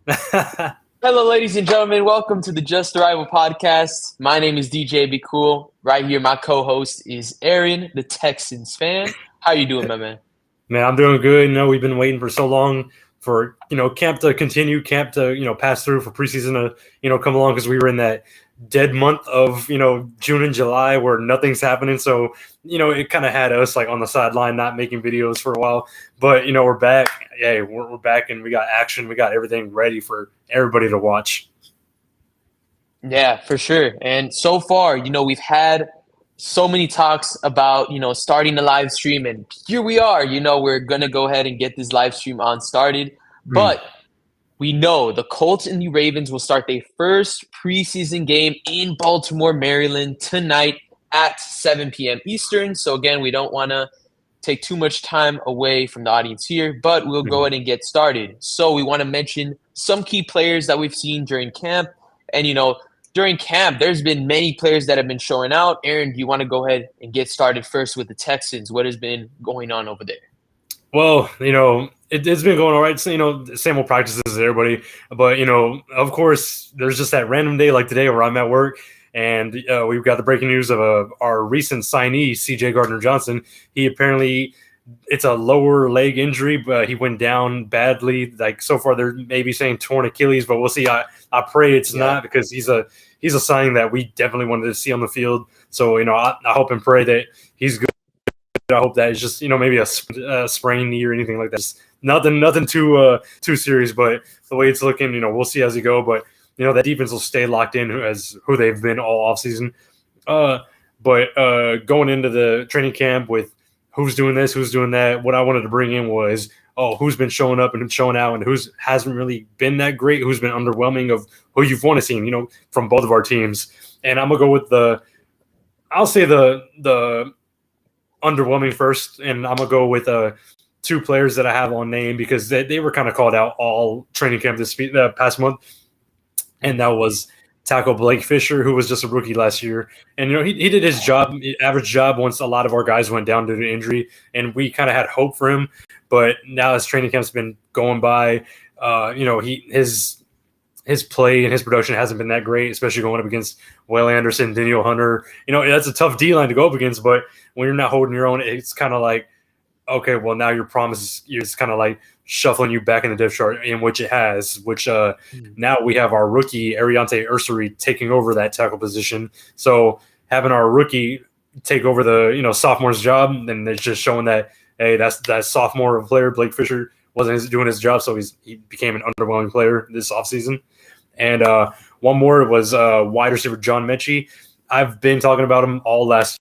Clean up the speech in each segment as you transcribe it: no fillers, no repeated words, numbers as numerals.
Hello, ladies and gentlemen. Welcome to the Just Arrival podcast. My name is DJ Abcool. Right here, my co-host is Aaron, the Texans fan. How you doing, my man? Man, I'm doing good. We've been waiting for so long for camp to continue, camp to pass through, for preseason to come along, because we were in that dead month of June and July where nothing's happening. So it kind of had us like on the sideline, not making videos for a while. But we're back. Hey, we're back, and we got action. We got everything ready for everybody to watch. Yeah, for sure. And so far, we've had so many talks about, starting the live stream, and here we are. We're gonna go ahead and get this live stream on started. Mm. But we know the Colts and the Ravens will start their first preseason game in Baltimore, Maryland tonight at 7 p.m. Eastern. So, again, we don't want to take too much time away from the audience here, but we'll go Mhm. ahead and get started. So, we want to mention some key players that we've seen during camp. And, during camp, there's been many players that have been showing out. Aaron, do you want to go ahead and get started first with the Texans? What has been going on over there? Well, it's been going all right. So, the same old practices as everybody. But, of course, there's just that random day like today where I'm at work, and we've got the breaking news of our recent signee, CJ Gardner-Johnson. He apparently, it's a lower leg injury, but he went down badly. Like, so far, they're maybe saying torn Achilles, but we'll see. I pray it's Yeah. not, because he's a signing that we definitely wanted to see on the field. So, I hope and pray that he's good. I hope that it's just maybe a sprained knee or anything like that. Just nothing too serious. But the way it's looking, we'll see as we go. But that defense will stay locked in as who they've been all offseason. But going into the training camp with who's doing this, who's doing that, what I wanted to bring in was who's been showing up and showing out, and who's hasn't really been that great, who's been underwhelming of who you've want to see, from both of our teams. And I'm gonna go with I'll say the underwhelming first, and I'm gonna go with two players that I have on name because they were kind of called out all training camp the past month, and that was tackle Blake Fisher, who was just a rookie last year. And he did his job, average job, once a lot of our guys went down due to injury, and we kind of had hope for him. But now as training camp's been going by, his play and his production hasn't been that great, especially going up against Will Anderson, Daniel Hunter. That's a tough D line to go up against, but when you're not holding your own, it's kind of like, okay, well, now your promise is kind of like shuffling you back in the depth chart, in which it has, which now we have our rookie, Ariante Ursary, taking over that tackle position. So having our rookie take over the, sophomore's job, then it's just showing that, hey, that's that sophomore player, Blake Fisher, wasn't doing his job, so he became an underwhelming player this offseason. And one more was wide receiver John Mechie. I've been talking about him all last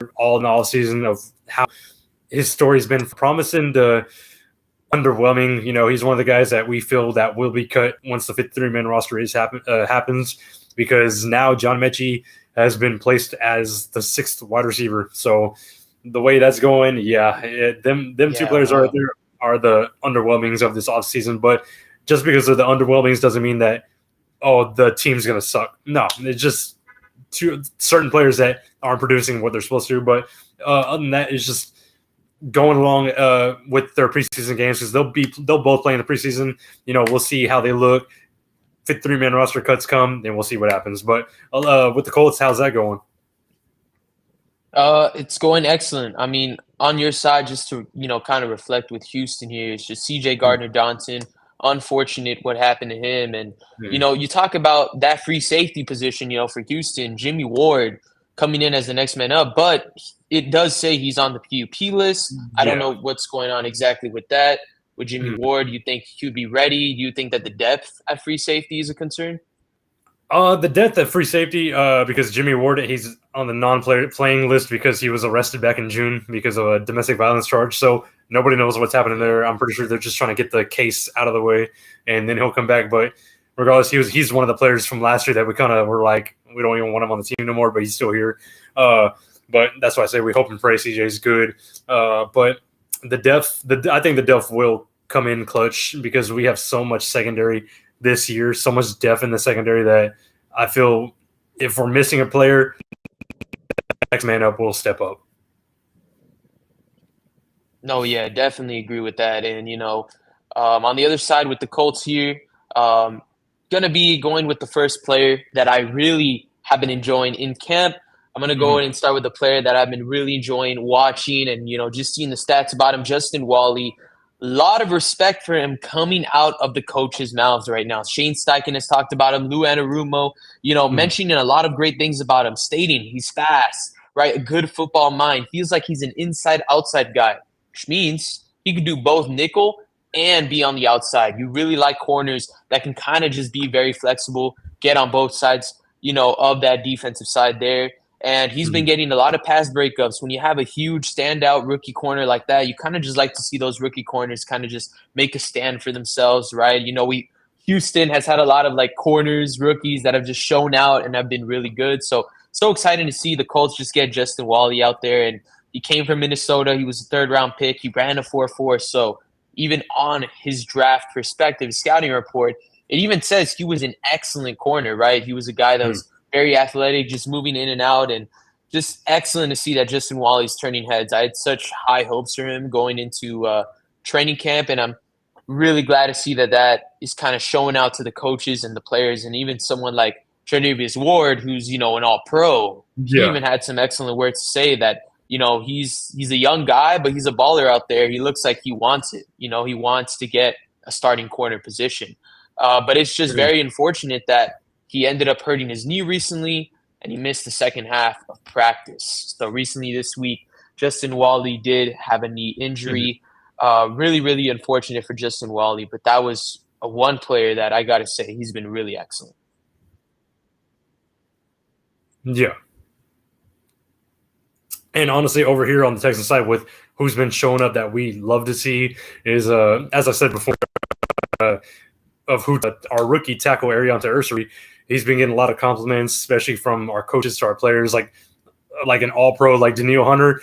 year, all in the offseason, of how his story's been promising to underwhelming. He's one of the guys that we feel that will be cut once the 53-man roster happens, because now John Mechie has been placed as the sixth wide receiver. So the way that's going, them two Yeah, players are right wow. there are the underwhelmings of this offseason. But just because of the underwhelmings doesn't mean that the team's gonna suck. No, it's just two certain players that aren't producing what they're supposed to. But other than that, it's just going along with their preseason games, because they'll both play in the preseason. We'll see how they look. 53-man roster cuts come, then we'll see what happens. But with the Colts, how's that going? It's going excellent. I mean, on your side, just to kind of reflect with Houston here, it's just C.J. Gardner-Johnson. Unfortunate what happened to him, and Mm-hmm. you talk about that free safety position. For Houston, Jimmy Ward coming in as the next man up, but it does say he's on the PUP list. I don't Yeah. know what's going on exactly with that. With Jimmy Mhm. Ward, you think he'd be ready? Do you think that the depth at free safety is a concern? The death at free safety, because Jimmy Ward, he's on the non-player playing list because he was arrested back in June because of a domestic violence charge. So nobody knows what's happening Yeah. there. I'm pretty sure they're just trying to get the case out of the way, and then he'll come back. But regardless, he's one of the players from last year that we kind of were like, we don't even want him on the team no more, but he's still here. But that's why I say we hope and pray CJ's good. But the depth, I think the depth will come in clutch, because we have so much secondary this year, so much depth in the secondary, that I feel if we're missing a player, next man up will step up. No, yeah, definitely agree with that. And on the other side with the Colts here, Going to be going with the first player that I really have been enjoying in camp. I'm going to go Mhm. in and start with the player that I've been really enjoying watching and, just seeing the stats about him, Justin Wally. A lot of respect for him coming out of the coaches' mouths right now. Shane Steichen has talked about him. Lou Anarumo, Mhm. mentioning a lot of great things about him, stating he's fast, right? A good football mind. Feels like he's an inside-outside guy, which means he could do both nickel and be on the outside. You really like corners that can kind of just be very flexible, get on both sides, of that defensive side there. And he's been Mhm. getting a lot of pass breakups. When you have a huge standout rookie corner like that, you kind of just like to see those rookie corners kind of just make a stand for themselves, right? Houston has had a lot of like corners, rookies that have just shown out and have been really good. So exciting to see the Colts just get Justin Wally out there. And he came from Minnesota. He was a third-round pick. He ran a 4.4. So even on his draft perspective, scouting report, it even says he was an excellent corner, right? He was a guy that Mhm. was very athletic, just moving in and out, and just excellent to see that Justin Wally's turning heads. I had such high hopes for him going into training camp, and I'm really glad to see that is kind of showing out to the coaches and the players, and even someone like Tre'Davious Ward, who's an All-Pro. He Yeah. even had some excellent words to say that he's a young guy, but he's a baller out there. He looks like he wants it. He wants to get a starting corner position. But it's just Mhm. very unfortunate that he ended up hurting his knee recently, and he missed the second half of practice. So recently this week, Justin Wally did have a knee Mhm. injury. Really, really unfortunate for Justin Wally, but that was a one player that I got to say he's been really excellent. Yeah. And honestly, over here on the Texans side, with who's been showing up that we love to see is, as I said before, of who our rookie tackle Ariante Ursary. He's been getting a lot of compliments, especially from our coaches to our players, like an All Pro like Daniil Hunter.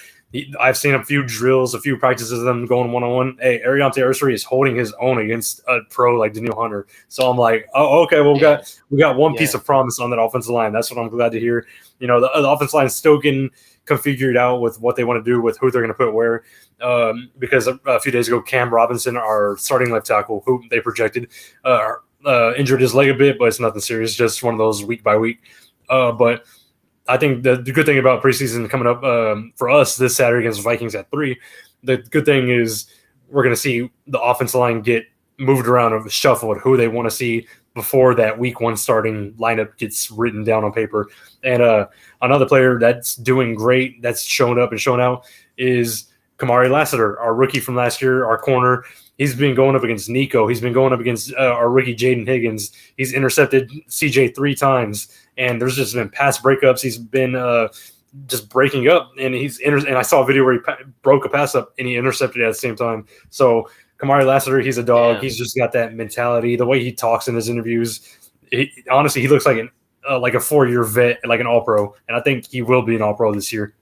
I've seen a few drills, a few practices of them going 1-on-1. Hey, Ariante Ursary is holding his own against a pro like Daniil Hunter. So I'm like, oh, okay, well Man, we got one piece yeah, of promise on that offensive line. That's what I'm glad to hear. The offensive line is still getting configured out with what they want to do with who they're going to put where. Because a few days ago, Cam Robinson, our starting left tackle, who they projected, injured his leg a bit, but it's nothing serious, just one of those week by week. But I think the good thing about preseason coming up for us this Saturday against the Vikings at 3, the good thing is we're going to see the offensive line get moved around and shuffled, who they want to see before that week 1 starting lineup gets written down on paper. And another player that's doing great, that's shown up and shown out, is Kamari Lassiter, our rookie from last year, our corner. He's been going up against Nico. He's been going up against our rookie Jaden Higgins. He's intercepted CJ 3 times, and there's just been pass breakups. He's been just breaking up, and and I saw a video where he broke a pass up and he intercepted it at the same time. So Kamari Lassiter, he's a dog. damn. He's just got that mentality. The way he talks in his interviews, honestly, he looks like like a 4-year vet, like an All Pro, and I think he will be an All Pro this year.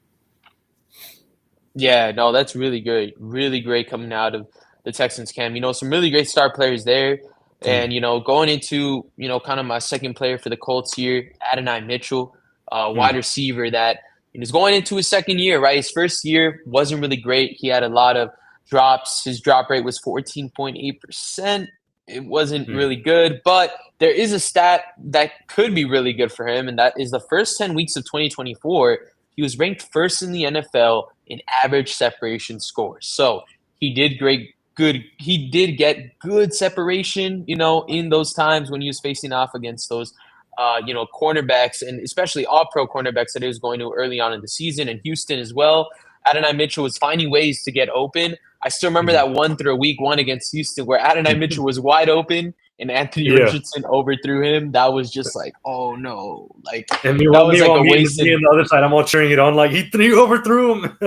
Yeah, no, that's really great. Really great coming out of the Texans camp. Some really great star players there. Mm. And, going into, kind of my second player for the Colts here, Adonai Mitchell, wide Mm. receiver that is going into his second year, right? His first year wasn't really great. He had a lot of drops. His drop rate was 14.8%. It wasn't Mm. really good, but there is a stat that could be really good for him, and that is the first 10 weeks of 2024, he was ranked first in the NFL in average separation scores. So he did good. He did get good separation, in those times when he was facing off against those, cornerbacks and especially all pro cornerbacks that he was going to early on in the season, and Houston as well. Adonai Mitchell was finding ways to get open. I still remember Mm. that one through week 1 against Houston where Adonai Mitchell was wide open and Anthony Yeah. Richardson overthrew him. That was just like, oh no. Like And that meanwhile, was like a me wasted. on the other side, I'm all cheering it on like he overthrew him.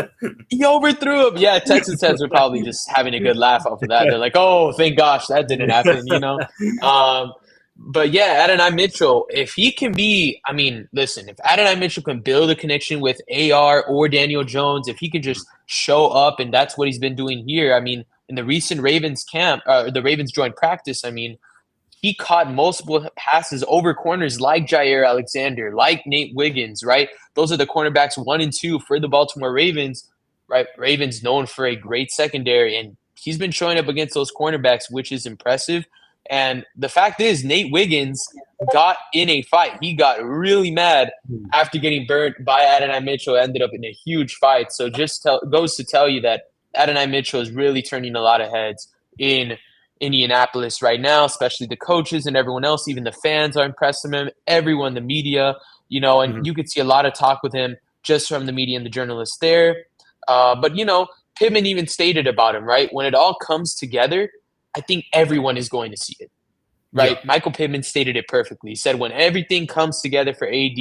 He overthrew him. Yeah, Texas fans were probably just having a good laugh off of that. They're like, "Oh, thank gosh that didn't happen," Um, but yeah, Adonai Mitchell, if he can be, I mean, listen, if Adonai Mitchell can build a connection with AR or Daniel Jones, if he can just show up, and that's what he's been doing here. I mean, in the recent Ravens camp, the Ravens joint practice, I mean, he caught multiple passes over corners like Jair Alexander, like Nate Wiggins, right? Those are the cornerbacks 1 and 2 for the Baltimore Ravens, right? Ravens known for a great secondary, and he's been showing up against those cornerbacks, which is impressive. And the fact is, Nate Wiggins got in a fight. He got really mad after getting burnt by Adonai Mitchell. Ended up in a huge fight. So goes to tell you that Adonai Mitchell is really turning a lot of heads in Indianapolis right now, especially the coaches and everyone else. Even the fans are impressed with him. Everyone, the media, and you could see a lot of talk with him just from the media and the journalists there. But Pittman even stated about him, right? When it all comes together, I think everyone is going to see it, right? Yeah. Michael Pittman stated it perfectly. He said when everything comes together for AD,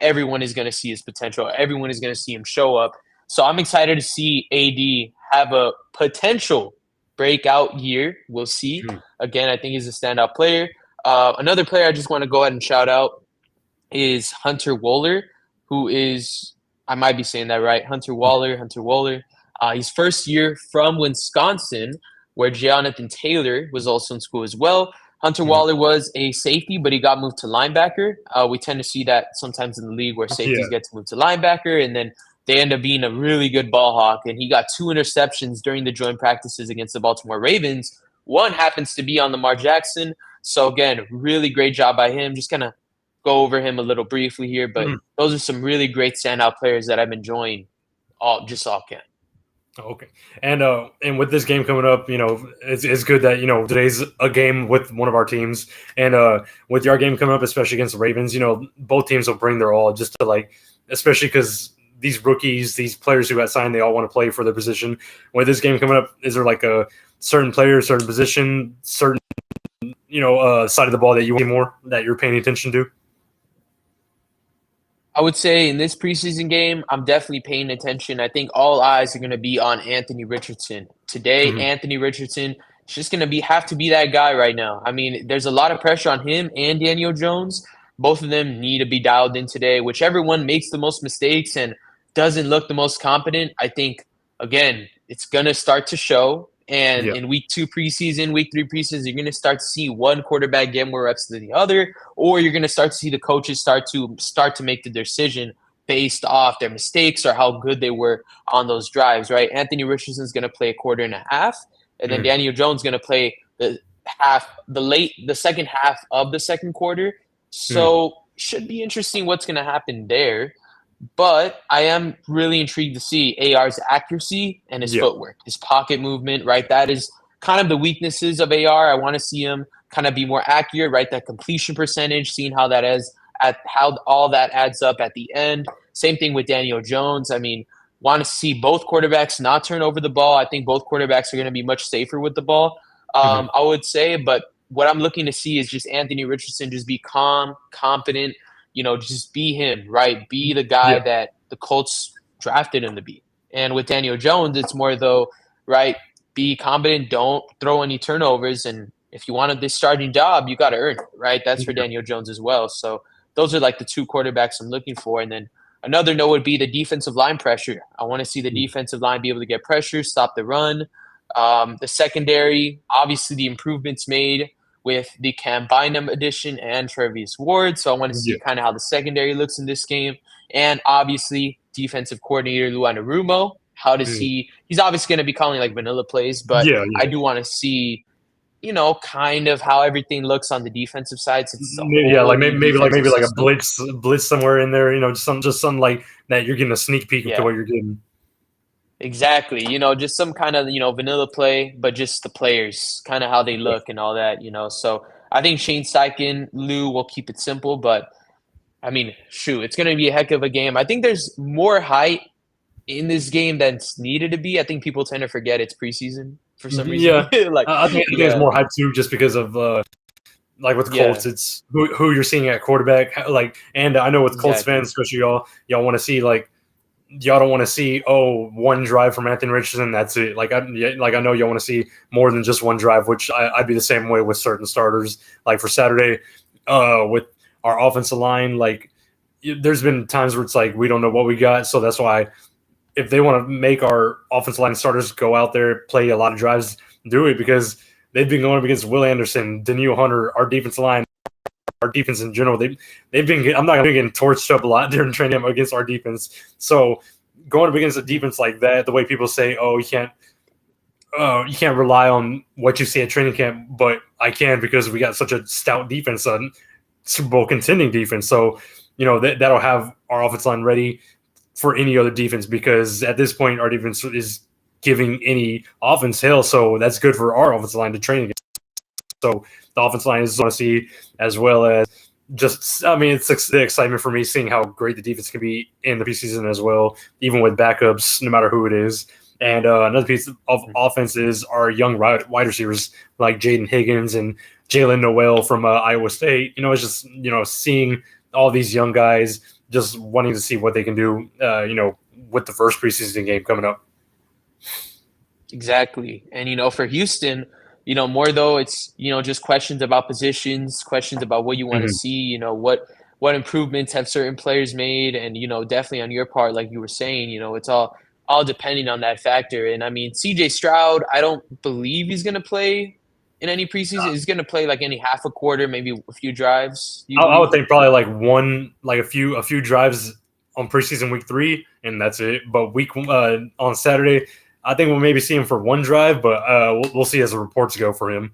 everyone is going to see his potential. Everyone is going to see him show up. So I'm excited to see AD have a potential breakout year. We'll see. Again, I think he's a standout player. Another player I just want to go ahead and shout out is Hunter Wohler, who is, I might be saying that right, Hunter Wohler. He's first year from Wisconsin, where Jonathan Taylor was also in school as well. Hunter Wohler was a safety, but he got moved to linebacker. We tend to see that sometimes in the league where safeties get to move to linebacker, and then they end up being a really good ball hawk. And he got 2 interceptions during the joint practices against the Baltimore Ravens. One happens to be on Lamar Jackson. So, again, really great job by him. Just kind of go over him a little briefly here, but those are some really great standout players that I've been enjoying all camp. Okay, and with this game coming up, it's good that today's a game with one of our teams, and with your game coming up, especially against the Ravens, both teams will bring their all just to especially because these rookies, these players who got signed, they all want to play for their position. With this game coming up, is there a certain player, certain position, certain side of the ball that you want more that you're paying attention to? I would say in this preseason game, I'm definitely paying attention. I think all eyes are going to be on Anthony Richardson. Today, Anthony Richardson is just going to have to be that guy right now. I mean, there's a lot of pressure on him and Daniel Jones. Both of them need to be dialed in today. Whichever one makes the most mistakes and doesn't look the most competent, I think, again, it's going to start to show. And in week 2 preseason, week 3 preseason, you're going to start to see one quarterback get more reps than the other, or you're going to start to see the coaches start to make the decision based off their mistakes or how good they were on those drives, right? Anthony Richardson's going to play a quarter and a half, and then Daniel Jones is going to play the second half of the second quarter. So should be interesting what's going to happen there. But I am really intrigued to see AR's accuracy and his footwork, his pocket movement, right? That is kind of the weaknesses of AR. I want to see him kind of be more accurate, right? That completion percentage, seeing how how all that adds up at the end. Same thing with Daniel Jones. I mean, want to see both quarterbacks not turn over the ball. I think both quarterbacks are going to be much safer with the ball, I would say. But what I'm looking to see is just Anthony Richardson just be calm, confident, just be him, right? Be the guy that the Colts drafted him to be. And with Daniel Jones, it's more though, right? Be competent, don't throw any turnovers. And if you wanted this starting job, you got to earn it, right? That's for Daniel Jones as well. So those are the 2 quarterbacks I'm looking for. And then another note would be the defensive line pressure. I want to see the defensive line be able to get pressure, stop the run. The secondary, obviously the improvements made with the Cam Bynum addition and Travis Ward. So I want to see kind of how the secondary looks in this game. And obviously, defensive coordinator Lou Anarumo. How does he's obviously going to be calling vanilla plays, but I do want to see, kind of how everything looks on the defensive side. Since maybe a blitz somewhere in there, just something like that. You're getting a sneak peek to what you're getting. Exactly. Just some kind of, vanilla play, but just the players, kind of how they look and all that, So I think Shane Steichen, Lou will keep it simple, but I mean, it's going to be a heck of a game. I think there's more height in this game than's needed to be. I think people tend to forget it's preseason for some reason. Yeah. I think there's more hype too, just because of with Colts, it's who you're seeing at quarterback. And I know with Colts fans, especially y'all want to see y'all don't want to see one drive from Anthony Richardson. That's it. I know y'all want to see more than just one drive, which I'd be the same way with certain starters. Like for Saturday, with our offensive line, there's been times where it's we don't know what we got. So that's why if they want to make our offensive line starters go out there, play a lot of drives, do it, because they've been going up against Will Anderson, Daniil Hunter, our defensive line. Our defense in general, they've been. I'm not going to be getting torched up a lot during training against our defense. So going up against a defense like that, the way people say, "Oh, you can't you can't rely on what you see at training camp, but I can because we got such a stout defense, Super Bowl contending defense. So, that'll have our offensive line ready for any other defense because at this point, our defense is giving any offense hell. So that's good for our offensive line to train against. So the offensive line is going to see, as well as it's the excitement for me seeing how great the defense can be in the preseason as well, even with backups, no matter who it is. And another piece of offense is our young wide receivers like Jaden Higgins and Jalen Noel from Iowa State. It's just, seeing all these young guys just wanting to see what they can do, with the first preseason game coming up. Exactly. And, for Houston, more though, it's, just questions about positions, questions about what you want to see, what improvements have certain players made. And, definitely on your part, like you were saying, it's all depending on that factor. And I mean, CJ Stroud, I don't believe he's going to play in any preseason. He's going to play like any half a quarter, maybe a few drives. I would think probably like a few drives on preseason week 3, and that's it. But on Saturday, I think we'll maybe see him for one drive, but we'll see as the reports go for him.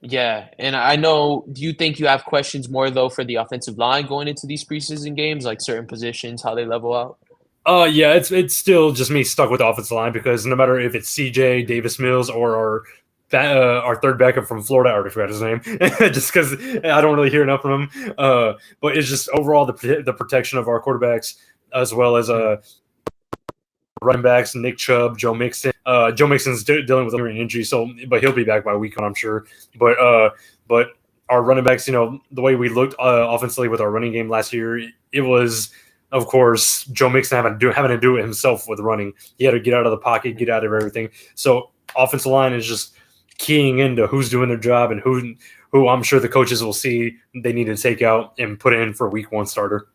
Yeah, and I know, do you think you have questions more, though, for the offensive line going into these preseason games, like certain positions, how they level out? Yeah, it's still just me stuck with the offensive line because no matter if it's CJ, Davis Mills, or our third backup from Florida, I already forgot his name, just because I don't really hear enough from him. But it's just overall the protection of our quarterbacks, as well as running backs, Nick Chubb, Joe Mixon. Joe Mixon's dealing with an injury, but he'll be back by week 1, I'm sure. But our running backs, the way we looked offensively with our running game last year, it was, of course, Joe Mixon having to do it himself with running. He had to get out of the pocket, get out of everything. So offensive line is just keying into who's doing their job and who I'm sure the coaches will see they need to take out and put in for week 1 starter.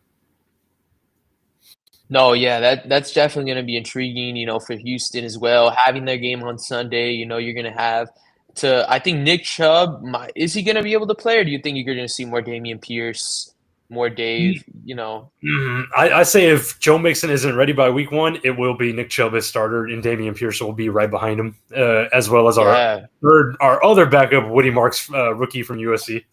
No, yeah, that's definitely going to be intriguing, for Houston as well. Having their game on Sunday, you're going to have I think Nick Chubb, is he going to be able to play, or do you think you're going to see more Dameon Pierce, more Dave, I say if Joe Mixon isn't ready by week 1, it will be Nick Chubb as starter, and Dameon Pierce will be right behind him, as well as our other backup, Woody Marks, rookie from USC.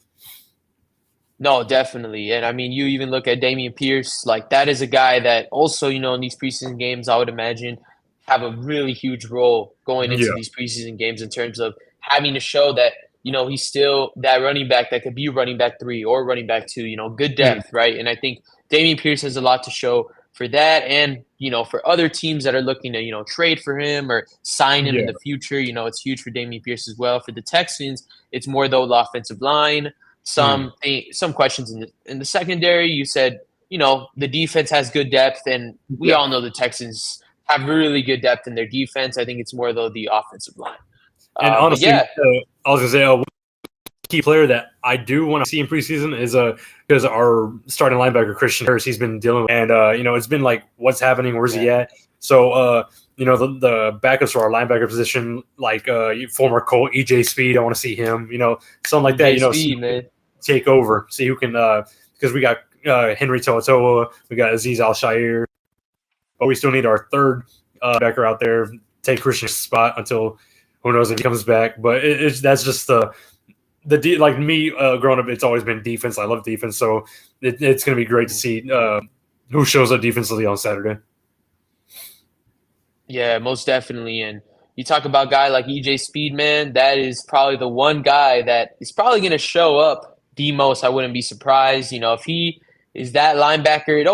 No, definitely. And I mean, you even look at Dameon Pierce, like that is a guy that also, in these preseason games, I would imagine have a really huge role going into these preseason games in terms of having to show that, he's still that running back that could be running back 3 or running back 2, good depth, right? And I think Dameon Pierce has a lot to show for that. And, for other teams that are looking to, trade for him or sign him in the future, it's huge for Dameon Pierce as well. For the Texans, it's more though the offensive line. Some questions in the secondary. You said, the defense has good depth, and we all know the Texans have really good depth in their defense. I think it's more, though, the offensive line. And honestly, I was going to say, key player that I do want to see in preseason is because our starting linebacker, Christian Harris, he's been dealing with, and, it's been like, what's happening? Where's he at? So, the backups for our linebacker position, like former Colt, EJ Speed, I want to see him, something like that, Speed, man. Take over, see who can, because we got Henry To'oTo'o, we got Azeez Al-Shaair, but we still need our third backer out there, take Christian's spot until who knows if he comes back. But that's just like me growing up, it's always been defense. I love defense, so it's going to be great to see who shows up defensively on Saturday. Yeah, most definitely. And you talk about a guy like EJ Speed, man, that is probably the one guy that is probably going to show up the most. I wouldn't be surprised, if he is that linebacker. It's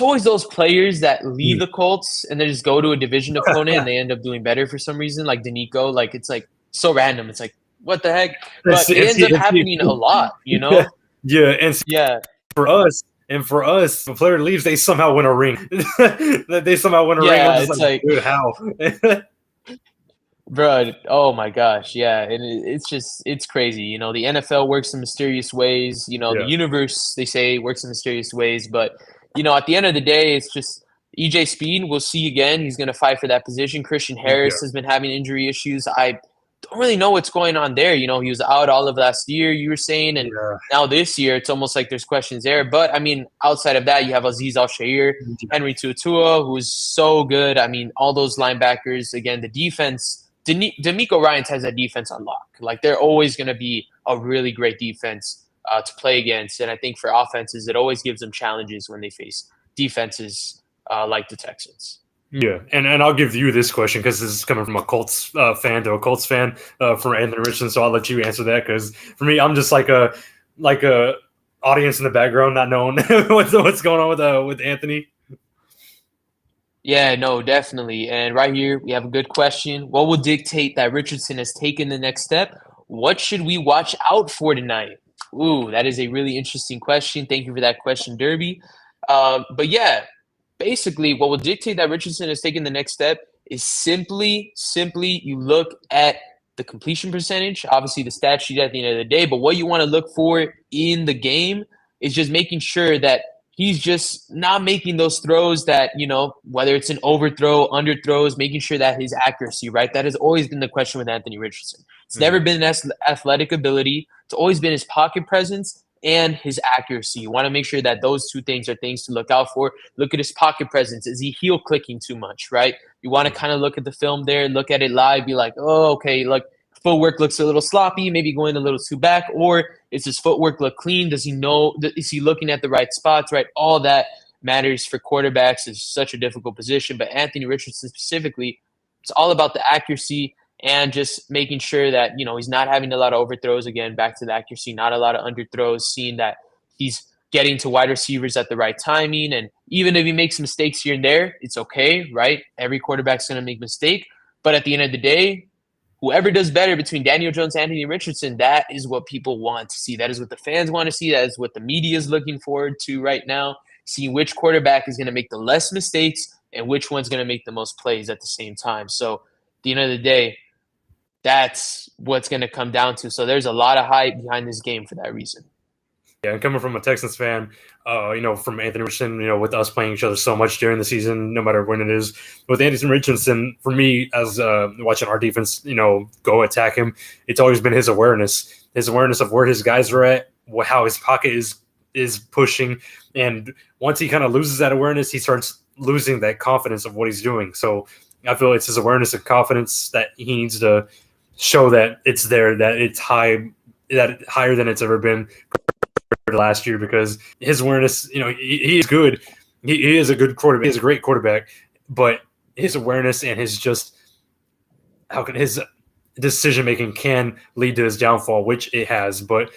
always those players that leave the Colts and then just go to a division opponent and they end up doing better for some reason, like Danico. Like, it's like so random. It's like, what the heck? But it ends up happening a lot, Yeah, for us, if a player leaves, they somehow win a ring. They somehow win a ring. Yeah, it's like, dude, how? Bro, oh my gosh, yeah, and it's crazy. The NFL works in mysterious ways. The universe, they say, works in mysterious ways. But at the end of the day, it's just EJ Speed. We'll see again. He's going to fight for that position. Christian Harris has been having injury issues. I don't really know what's going on there. He was out all of last year, you were saying, and now this year, it's almost like there's questions there. But I mean, outside of that, you have Azeez Al-Shaair, Henry To'oTo'o, who's so good. I mean, all those linebackers. Again, the defense D'Amico Ryans has that defense on lock. Like they're always going to be a really great defense to play against, and I think for offenses, it always gives them challenges when they face defenses like the Texans. Yeah, and I'll give you this question because this is coming from a Colts fan to a Colts fan from Anthony Richardson. So I'll let you answer that because for me, I'm just like a audience in the background, not knowing what's going on with Anthony. Yeah, no, definitely. And right here, we have a good question. What will dictate that Richardson has taken the next step? What should we watch out for tonight? Ooh, that is a really interesting question. Thank you for that question, Derby. But yeah, basically, what will dictate that Richardson has taken the next step is simply you look at the completion percentage, obviously the stat sheet at the end of the day, but what you want to look for in the game is just making sure that he's just not making those throws that, whether it's an overthrow, underthrows, making sure that his accuracy, right? That has always been the question with Anthony Richardson. It's never been his athletic ability. It's always been his pocket presence and his accuracy. You want to make sure that those two things are things to look out for. Look at his pocket presence. Is he heel clicking too much, right? You want to kind of look at the film there, look at it live, be like, oh, okay, look, footwork looks a little sloppy, maybe going a little too back, or is his footwork look clean? Does he know? Is he looking at the right spots, right? All that matters for quarterbacks. Is such a difficult position, but Anthony Richardson specifically, it's all about the accuracy and just making sure that, he's not having a lot of overthrows. Again, back to the accuracy, not a lot of underthrows, seeing that he's getting to wide receivers at the right timing. And even if he makes mistakes here and there, it's okay, right? Every quarterback's going to make a mistake. But at the end of the day, whoever does better between Daniel Jones and Anthony Richardson, that is what people want to see. That is what the fans want to see. That is what the media is looking forward to right now, seeing which quarterback is going to make the less mistakes and which one's going to make the most plays at the same time. So at the end of the day, that's what's going to come down to. So there's a lot of hype behind this game for that reason. Yeah, and coming from a Texans fan, from Anthony Richardson, with us playing each other so much during the season, no matter when it is, with Anthony Richardson, for me, as watching our defense, go attack him, it's always been his awareness of where his guys are at, how his pocket is pushing, and once he kind of loses that awareness, he starts losing that confidence of what he's doing. So I feel it's his awareness and confidence that he needs to show that it's there, that it's high, that higher than it's ever been last year, because his awareness, he is good. He is a good quarterback. He's a great quarterback, but his awareness and his decision making can lead to his downfall, which it has. But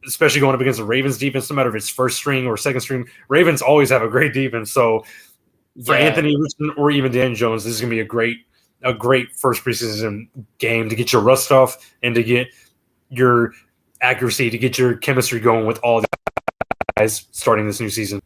especially going up against the Ravens defense, no matter if it's first string or second string, Ravens always have a great defense. So for Anthony Richardson or even Dan Jones, this is going to be a great first preseason game to get your rust off and to get your accuracy, to get your chemistry going with all the guys starting this new season.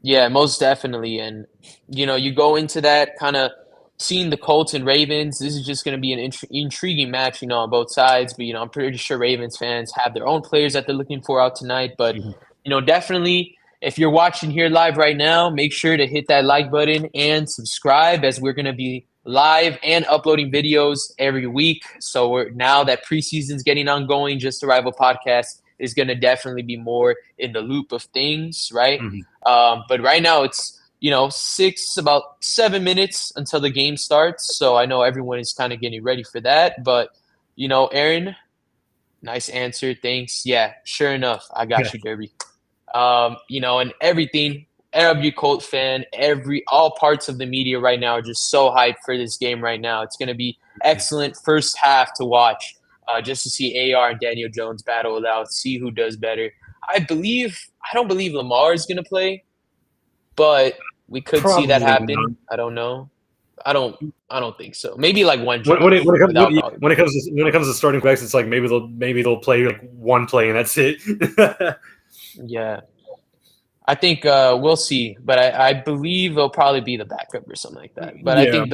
Yeah, most definitely. And, you go into that kind of seeing the Colts and Ravens. This is just going to be an intriguing match, on both sides. But, I'm pretty sure Ravens fans have their own players that they're looking for out tonight. But, definitely, if you're watching here live right now, make sure to hit that like button and subscribe, as we're going to be live and uploading videos every week. So now that preseason's getting ongoing, Just the Rival podcast is going to definitely be more in the loop of things, right? But right now it's, about 7 minutes until the game starts. So I know everyone is kind of getting ready for that. But, Aaron, nice answer. Thanks. Yeah, sure enough. I got you, Derby. And everything. Every Colt fan, all parts of the media right now are just so hyped for this game right now. It's going to be excellent first half to watch, just to see AR and Daniel Jones battle it out, see who does better. I don't believe Lamar is going to play, but we could see that happen. Not. I don't know. I don't think so. Maybe like one drive. When it comes to starting backs, it's like maybe they'll play like one play and that's it. Yeah. I think we'll see, but I believe it'll probably be the backup or something like that. But I think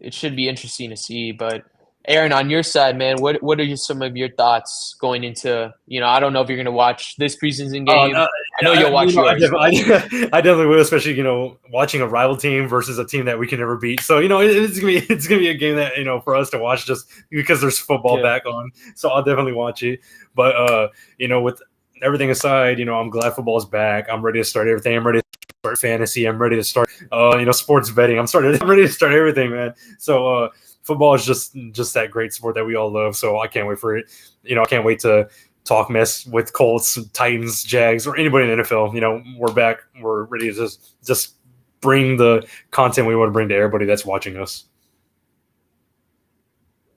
it should be interesting to see. But Aaron, on your side, man, what are some of your thoughts going into, I don't know if you're going to watch this preseason game. I know you'll watch yours. I definitely will, especially, watching a rival team versus a team that we can never beat. So, it's gonna be a game that, for us to watch just because there's football back on. So I'll definitely watch it. But, with everything aside, I'm glad football is back. I'm ready to start everything. I'm ready to fantasy. I'm ready to start, sports betting. I'm ready to start everything, man. So football is just that great sport that we all love. So I can't wait for it. I can't wait to talk mess with Colts, Titans, Jags, or anybody in the NFL. We're back. We're ready to just bring the content we want to bring to everybody that's watching us.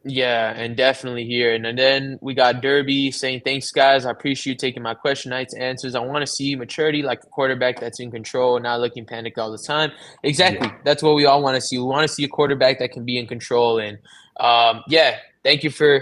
Yeah, and definitely here. And then we got Derby saying, thanks, guys. I appreciate you taking my question, nights answers. I want to see maturity like a quarterback that's in control and not looking panicked all the time. Exactly. Yeah. That's what we all want to see. We want to see a quarterback that can be in control. And thank you for,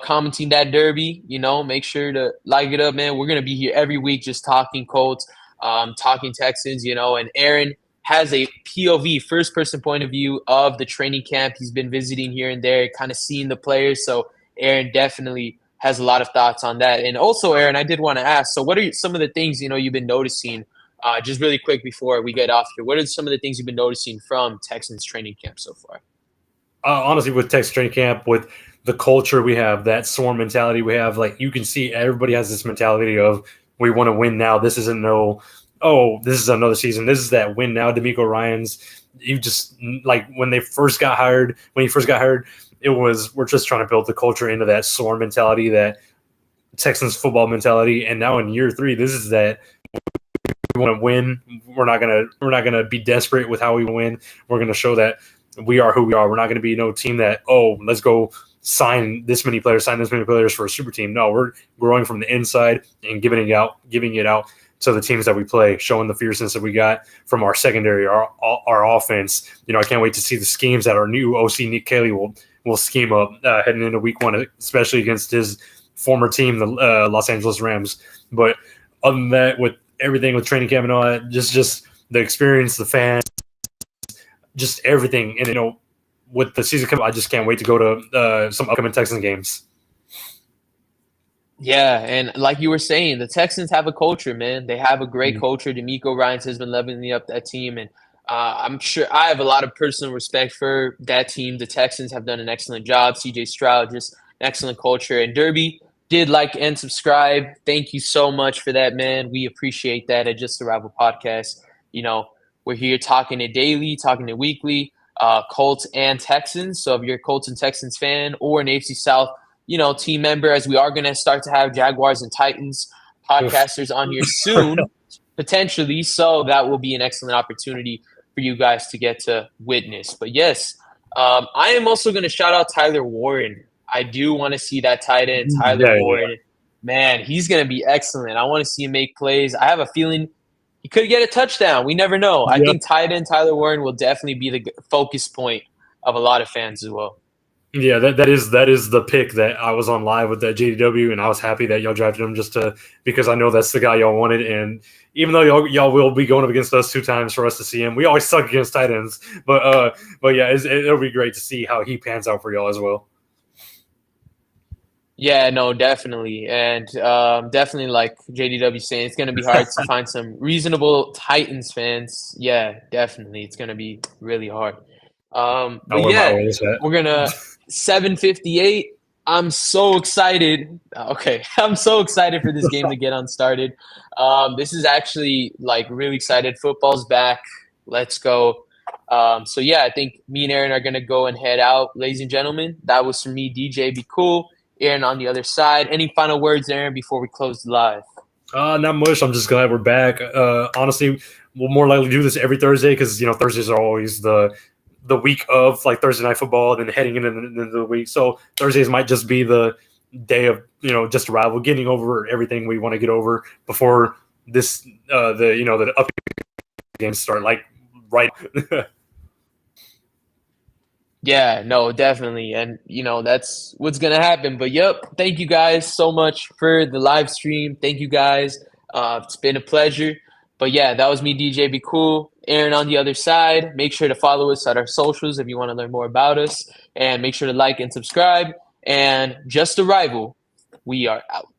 commenting that, Derby. Make sure to like it up, man. We're going to be here every week just talking Colts, talking Texans, and Aaron has a POV, first person point of view of the training camp. He's been visiting here and there, kind of seeing the players. So Aaron definitely has a lot of thoughts on that. And also, Aaron, I did want to ask, so what are some of the things, you've been noticing, just really quick before we get off here, what are some of the things you've been noticing from Texans training camp so far? Honestly, with Texas training camp, with the culture we have, that swarm mentality we have, like you can see everybody has this mentality of we want to win now. This isn't this is another season. This is that win now. DeMeco Ryans, you just like when he first got hired, it was we're just trying to build the culture into that swarm mentality, that Texans football mentality. And now in year 3, this is that we want to win. We're not gonna be desperate with how we win. We're gonna show that we are who we are. We're not gonna be no team that let's go sign this many players for a super team. No, we're growing from the inside and giving it out to the teams that we play, showing the fierceness that we got from our secondary, our offense. I can't wait to see the schemes that our new OC Nick Caley will scheme up heading into week 1, especially against his former team, the Los Angeles Rams. But other than that, with everything with training camp and all that, just the experience, the fans, just everything. And with the season coming, I just can't wait to go to some upcoming Texans games. Yeah, and like you were saying, the Texans have a culture, man. They have a great culture. DeMeco Ryans has been leveling up that team, and I'm sure I have a lot of personal respect for that team. The Texans have done an excellent job. CJ Stroud, just an excellent culture. And Derby did like and subscribe. Thank you so much for that, man. We appreciate that at Just a Rival Podcast. We're here talking it daily, talking it weekly, Colts and Texans. So if you're a Colts and Texans fan or an AFC South team member, as we are going to start to have Jaguars and Titans podcasters on here soon, potentially. So that will be an excellent opportunity for you guys to get to witness. But yes, I am also going to shout out Tyler Warren. I do want to see that tight end, Tyler Warren. Yeah. Man, he's going to be excellent. I want to see him make plays. I have a feeling he could get a touchdown. We never know. I think tight end Tyler Warren will definitely be the focus point of a lot of fans as well. Yeah, that is the pick that I was on live with that JDW, and I was happy that y'all drafted him because I know that's the guy y'all wanted. And even though y'all will be going up against us 2 times for us to see him, we always suck against tight ends. But yeah, it'll be great to see how he pans out for y'all as well. Yeah, no, definitely. And definitely like JDW saying, it's going to be hard to find some reasonable Titans fans. Yeah, definitely. It's going to be really hard. But yeah, we're going to 7:58. I'm so excited. Okay, I'm so excited for this game to get unstarted. This is actually like really excited. Football's back. Let's go. So yeah, I think me and Aaron are going to go and head out. Ladies and gentlemen, that was from me, DJ Be Cool. Aaron on the other side. Any final words, Aaron, before we close the live? Not much. I'm just glad we're back. Honestly, we'll more likely do this every Thursday because Thursdays are always the week of like Thursday Night Football, and then heading into the week. So Thursdays might just be the day of just a rival, getting over everything we want to get over before this the up games start. Like right. Yeah, no, definitely. And, that's what's going to happen. But, yep, thank you guys so much for the live stream. Thank you guys. It's been a pleasure. But, yeah, that was me, DJ Be Cool. Aaron on the other side. Make sure to follow us at our socials if you want to learn more about us. And make sure to like and subscribe. And Just a Rival, we are out.